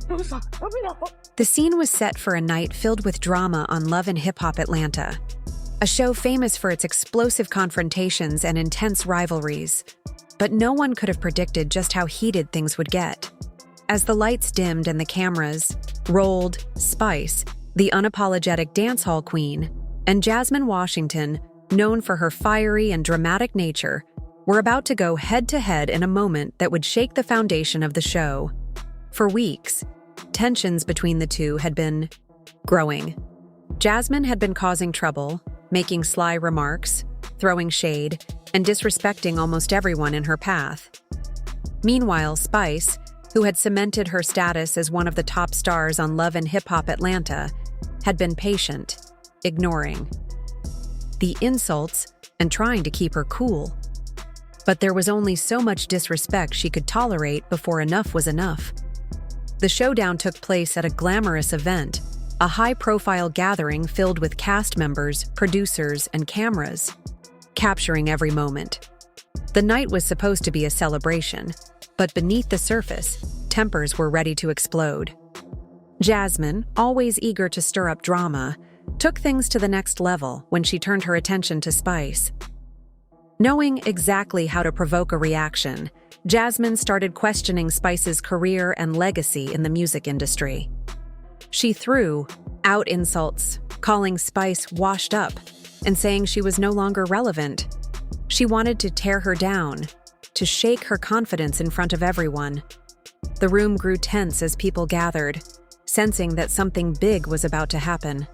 The scene was set for a night filled with drama on Love and Hip Hop Atlanta, a show famous for its explosive confrontations and intense rivalries. But no one could have predicted just how heated things would get. As the lights dimmed and the cameras rolled, Spice, the unapologetic dancehall queen, and Jasmine Washington, known for her fiery and dramatic nature, were about to go head-to-head in a moment that would shake the foundation of the show. For weeks, tensions between the two had been growing. Jasmine had been causing trouble, making sly remarks, throwing shade, and disrespecting almost everyone in her path. Meanwhile, Spice, who had cemented her status as one of the top stars on Love and Hip Hop Atlanta, had been patient, ignoring the insults and trying to keep her cool. But there was only so much disrespect she could tolerate before enough was enough. The showdown took place at a glamorous event, a high-profile gathering filled with cast members, producers, and cameras, capturing every moment. The night was supposed to be a celebration, but beneath the surface, tempers were ready to explode. Jasmine, always eager to stir up drama, took things to the next level when she turned her attention to Spice. Knowing exactly how to provoke a reaction, Jasmine started questioning Spice's career and legacy in the music industry. She threw out insults, calling Spice washed up and saying she was no longer relevant. She wanted to tear her down, to shake her confidence in front of everyone. The room grew tense as people gathered, sensing that something big was about to happen.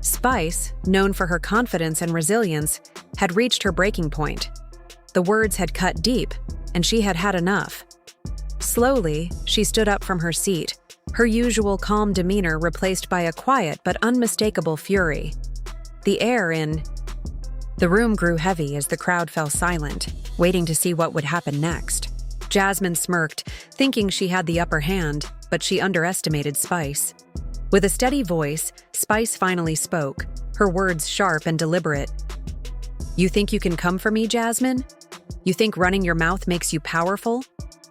Spice, known for her confidence and resilience, had reached her breaking point. The words had cut deep, and she had had enough. Slowly, she stood up from her seat, her usual calm demeanor replaced by a quiet but unmistakable fury. The air in the room grew heavy as the crowd fell silent, waiting to see what would happen next. Jasmine smirked, thinking she had the upper hand, but she underestimated Spice. With a steady voice, Spice finally spoke, her words sharp and deliberate. "You think you can come for me, Jasmine? You think running your mouth makes you powerful?"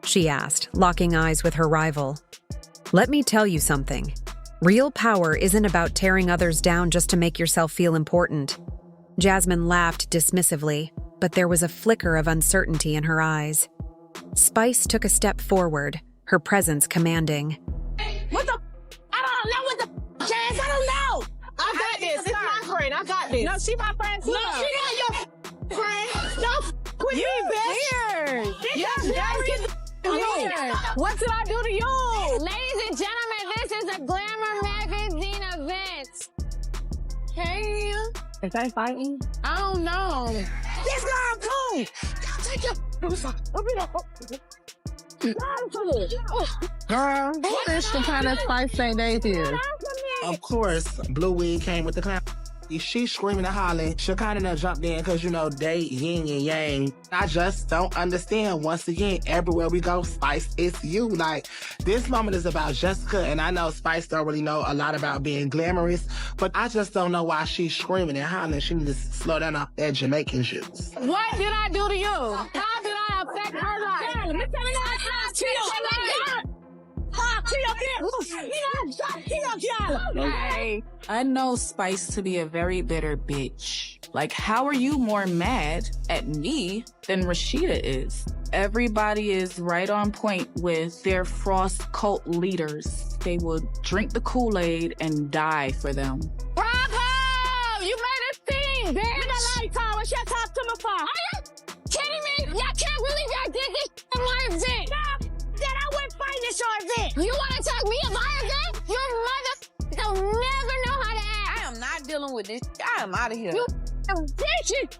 she asked, locking eyes with her rival. "Let me tell you something. Real power isn't about tearing others down just to make yourself feel important." Jasmine laughed dismissively, but there was a flicker of uncertainty in her eyes. Spice took a step forward, her presence commanding. What the? I don't know what the Jazz. I don't know. I got this. It's my friend. I got this. No, she my friend too. No, she not your friend. No, with you me, bitch. Weird. Yes, weird. What did I do to you? Ladies and gentlemen, this is a Glamour Magazine event. Hey. Is that fighting? I don't know. This girl too. Y'all take your. Girl, who is the kind of Spice say they is? Of course, Blue Wig came with the clown. She's screaming and hollering. Shekinah done jumped in because, they yin and yang. I just don't understand. Once again, everywhere we go, Spice, it's you. Like, this moment is about Jessica, and I know Spice don't really know a lot about being glamorous, but I just don't know why she's screaming and hollering. She needs to slow down off that Jamaican juice. What did I do to you? How did I affect her life? Let me tell you Hey, I know Spice to be a very bitter bitch. Like, how are you more mad at me than Rashida is? Everybody is right on point with their Frost cult leaders. They will drink the Kool-Aid and die for them. Bravo! You made a scene, bitch! You got light tower. Shut talk to my phone. Are you kidding me? Y'all can't believe y'all did this in my event. That I went fighting at your event. You want to talk me at my event? Your mother don't never know how to act. I am not dealing with this. I am out of here. You bitches!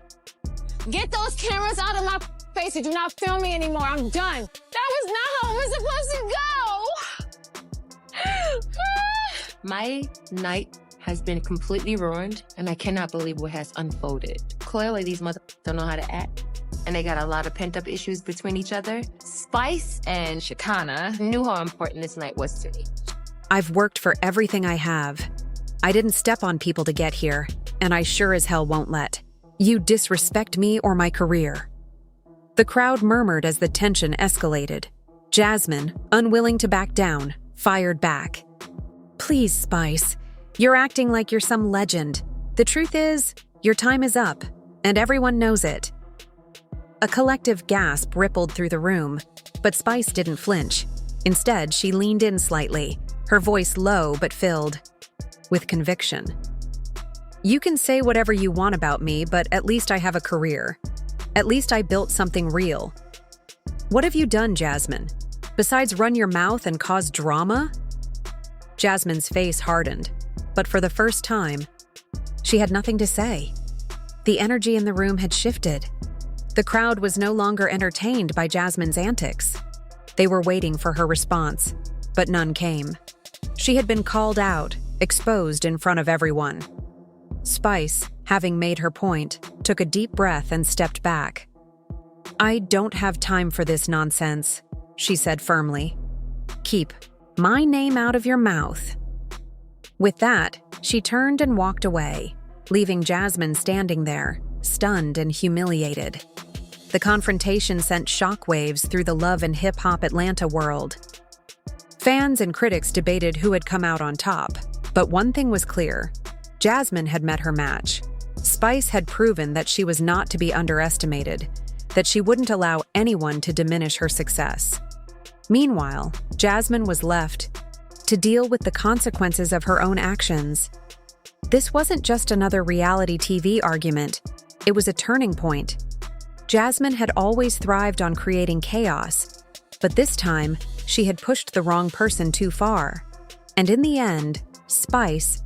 Get those cameras out of my face and do not film me anymore. I'm done. That was not how it was supposed to go. My night has been completely ruined, and I cannot believe what has unfolded. Clearly, these mothers don't know how to act, and they got a lot of pent-up issues between each other. Spice and Shekinah knew how important this night was to me. I've worked for everything I have. I didn't step on people to get here, and I sure as hell won't let you disrespect me or my career. The crowd murmured as the tension escalated. Jasmine, unwilling to back down, fired back. Please, Spice. You're acting like you're some legend. The truth is, your time is up, and everyone knows it. A collective gasp rippled through the room, but Spice didn't flinch. Instead, she leaned in slightly, her voice low but filled with conviction. You can say whatever you want about me, but at least I have a career. At least I built something real. What have you done, Jasmine? Besides run your mouth and cause drama? Jasmine's face hardened, but for the first time, she had nothing to say. The energy in the room had shifted. The crowd was no longer entertained by Jasmine's antics. They were waiting for her response, but none came. She had been called out, exposed in front of everyone. Spice, having made her point, took a deep breath and stepped back. I don't have time for this nonsense, she said firmly. Keep my name out of your mouth. With that, she turned and walked away, leaving Jasmine standing there, stunned and humiliated. The confrontation sent shockwaves through the love and hip-hop Atlanta world. Fans and critics debated who had come out on top, but one thing was clear. Jasmine had met her match. Spice had proven that she was not to be underestimated, that she wouldn't allow anyone to diminish her success. Meanwhile, Jasmine was left to deal with the consequences of her own actions. This wasn't just another reality TV argument, it was a turning point. Jasmine had always thrived on creating chaos, but this time, she had pushed the wrong person too far. And in the end, Spice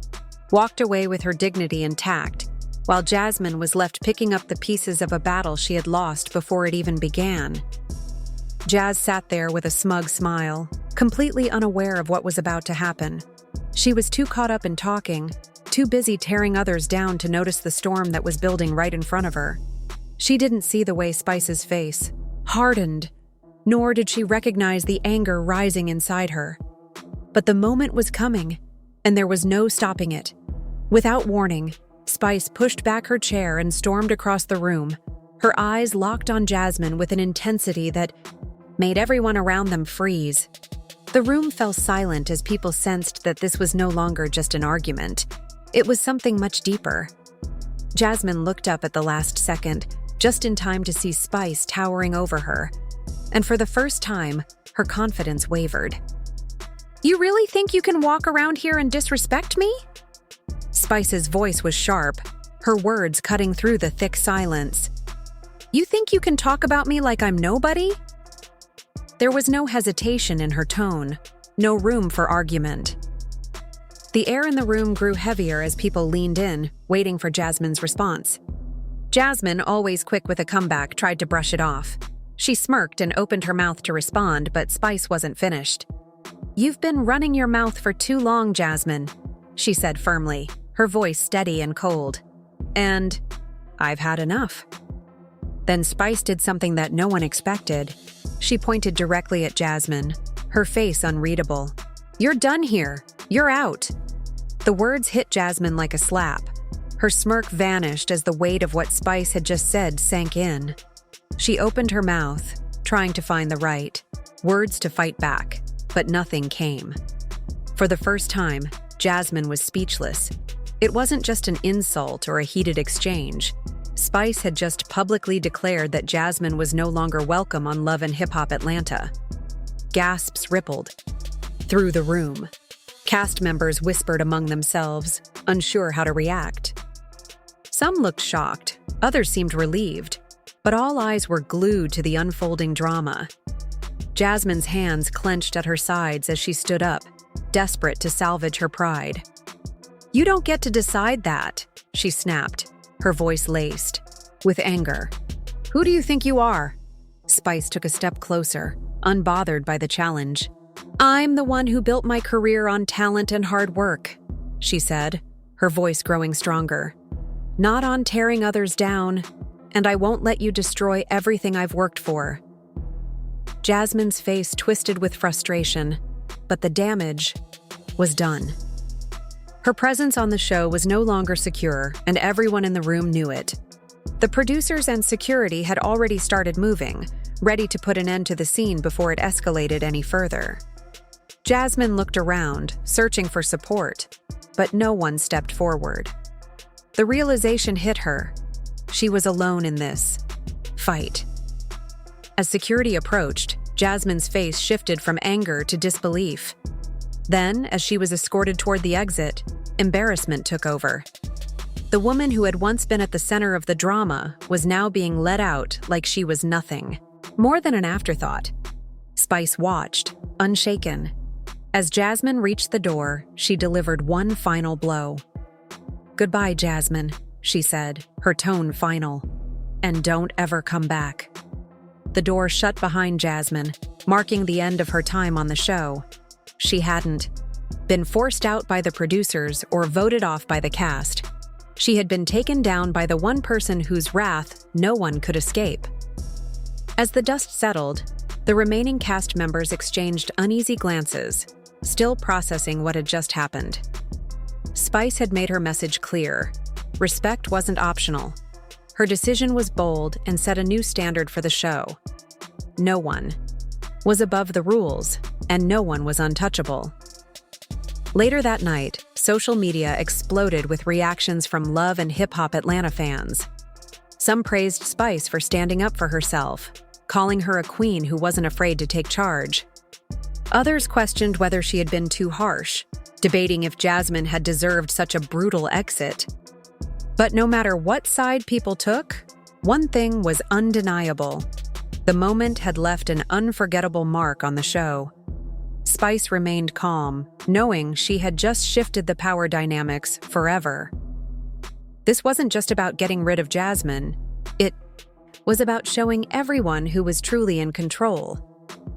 walked away with her dignity intact, while Jasmine was left picking up the pieces of a battle she had lost before it even began. Jazz sat there with a smug smile, completely unaware of what was about to happen. She was too caught up in talking, too busy tearing others down to notice the storm that was building right in front of her. She didn't see the way Spice's face hardened, nor did she recognize the anger rising inside her. But the moment was coming, and there was no stopping it. Without warning, Spice pushed back her chair and stormed across the room, her eyes locked on Jasmine with an intensity that made everyone around them freeze. The room fell silent as people sensed that this was no longer just an argument. It was something much deeper. Jasmine looked up at the last second, just in time to see Spice towering over her. And for the first time, her confidence wavered. You really think you can walk around here and disrespect me? Spice's voice was sharp, her words cutting through the thick silence. You think you can talk about me like I'm nobody? There was no hesitation in her tone, no room for argument. The air in the room grew heavier as people leaned in, waiting for Jasmine's response. Jasmine, always quick with a comeback, tried to brush it off. She smirked and opened her mouth to respond, but Spice wasn't finished. You've been running your mouth for too long, Jasmine, she said firmly, her voice steady and cold. And I've had enough. Then Spice did something that no one expected. She pointed directly at Jasmine, her face unreadable. You're done here. You're out. The words hit Jasmine like a slap. Her smirk vanished as the weight of what Spice had just said sank in. She opened her mouth, trying to find the right words to fight back, but nothing came. For the first time, Jasmine was speechless. It wasn't just an insult or a heated exchange. Spice had just publicly declared that Jasmine was no longer welcome on Love and Hip Hop Atlanta. Gasps rippled through the room. Cast members whispered among themselves, unsure how to react. Some looked shocked, others seemed relieved, but all eyes were glued to the unfolding drama. Jasmine's hands clenched at her sides as she stood up, desperate to salvage her pride. You don't get to decide that, she snapped, her voice laced with anger. Who do you think you are? Spice took a step closer, unbothered by the challenge. I'm the one who built my career on talent and hard work, she said, her voice growing stronger. Not on tearing others down, and I won't let you destroy everything I've worked for. Jasmine's face twisted with frustration, but the damage was done. Her presence on the show was no longer secure, and everyone in the room knew it. The producers and security had already started moving, ready to put an end to the scene before it escalated any further. Jasmine looked around, searching for support, but no one stepped forward. The realization hit her. She was alone in this fight. As security approached, Jasmine's face shifted from anger to disbelief. Then, as she was escorted toward the exit, embarrassment took over. The woman who had once been at the center of the drama was now being let out like she was nothing. More than an afterthought. Spice watched, unshaken. As Jasmine reached the door, she delivered one final blow. "Goodbye, Jasmine," she said, her tone final. "And don't ever come back." The door shut behind Jasmine, marking the end of her time on the show. She hadn't been forced out by the producers or voted off by the cast. She had been taken down by the one person whose wrath no one could escape. As the dust settled, the remaining cast members exchanged uneasy glances, still processing what had just happened. Spice had made her message clear. Respect wasn't optional. Her decision was bold and set a new standard for the show. No one was above the rules, and no one was untouchable. Later that night, social media exploded with reactions from Love and Hip Hop Atlanta fans. Some praised Spice for standing up for herself, calling her a queen who wasn't afraid to take charge. Others questioned whether she had been too harsh, debating if Jasmine had deserved such a brutal exit. But no matter what side people took, one thing was undeniable. The moment had left an unforgettable mark on the show. Spice remained calm, knowing she had just shifted the power dynamics forever. This wasn't just about getting rid of Jasmine. It was about showing everyone who was truly in control.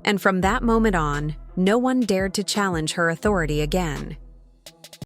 And from that moment on, no one dared to challenge her authority again.